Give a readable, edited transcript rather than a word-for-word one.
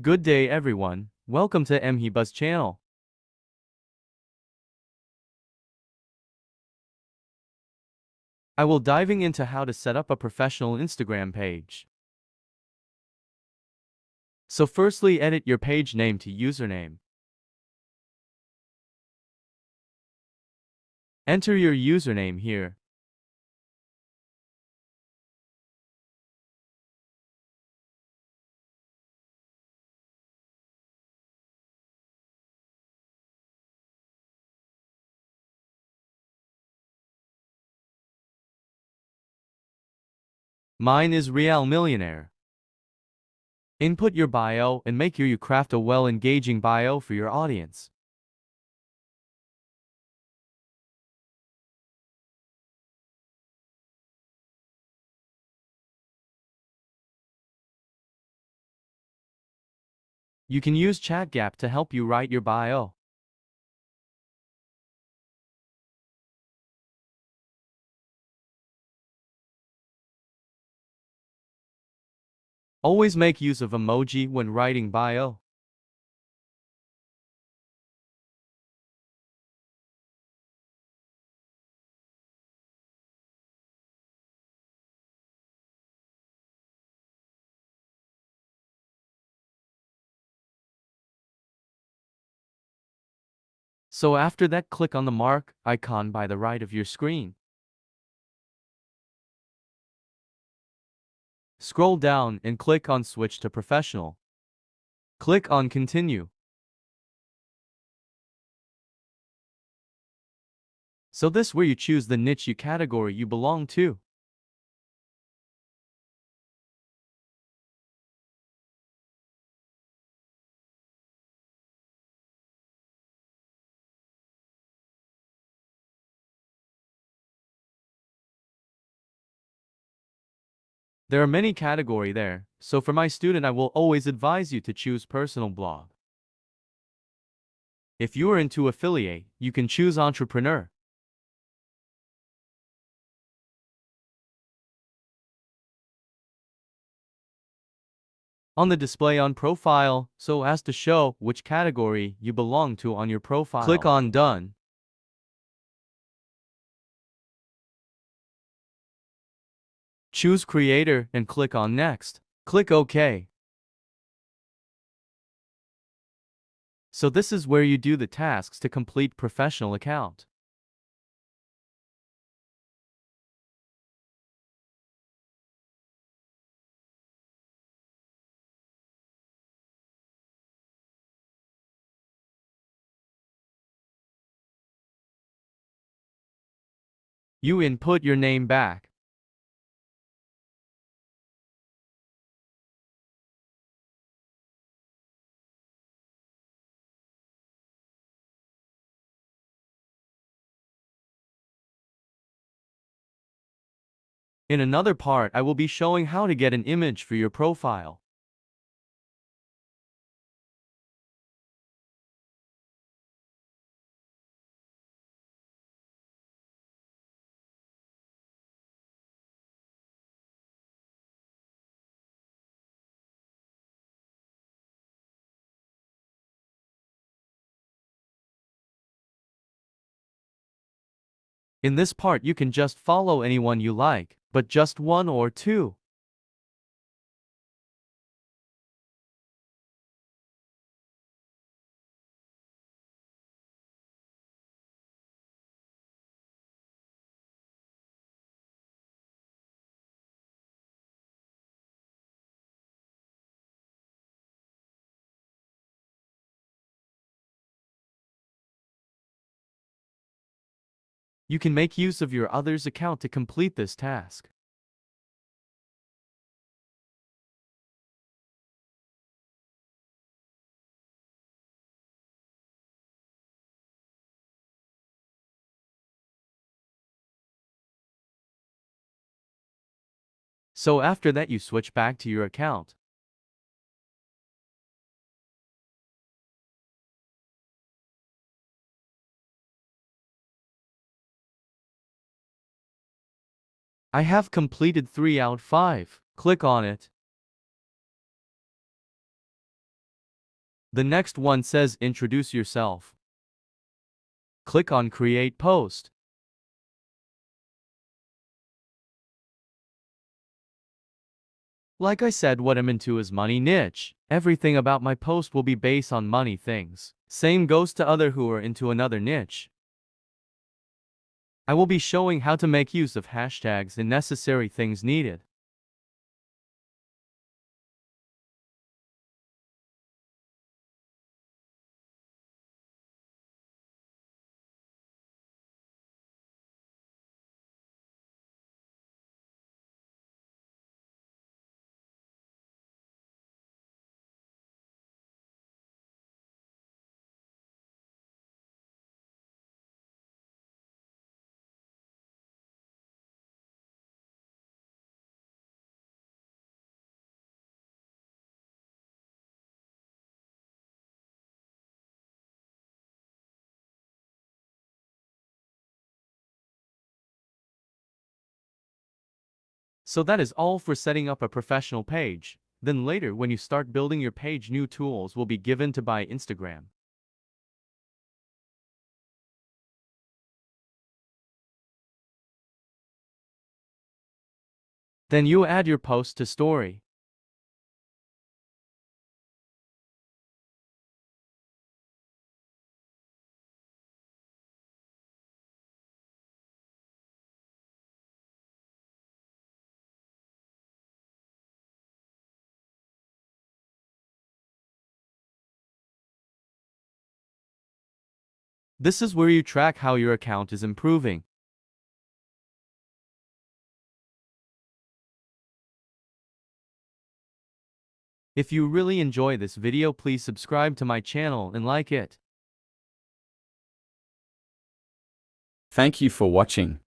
Good day everyone, welcome to Emmhi Buzz channel. I will diving into how to set up a professional Instagram page. So firstly edit your page name to username. Enter your username here. Mine is Real Millionaire. Input your bio and make sure you craft a well-engaging bio for your audience. You can use ChatGPT to help you write your bio. Always make use of emoji when writing bio. So after that, click on the mark icon by the right of your screen. Scroll down and click on Switch to Professional. Click on Continue. So this where you choose the niche you category you belong to. There are many category there, so for my student I will always advise you to choose personal blog. If you are into affiliate, you can choose entrepreneur. On the display on profile, so as to show which category you belong to on your profile. Click on Done. Choose Creator and click on Next. Click OK. So this is where you do the tasks to complete professional account. You input your name back. In another part, I will be showing how to get an image for your profile. In this part you can just follow anyone you like, but just one or two. You can make use of your other's account to complete this task. So after that you switch back to your account. I have completed 3 out 5. Click on it. The next one says introduce yourself. Click on create post. Like I said, what I'm into is money niche. Everything about my post will be based on money things. Same goes to other who are into another niche. I will be showing how to make use of hashtags and necessary things needed. So that is all for setting up a professional page. Then later when you start building your page, new tools will be given to by Instagram. Then you add your post to story. This is where you track how your account is improving. If you really enjoy this video, please subscribe to my channel and like it. Thank you for watching.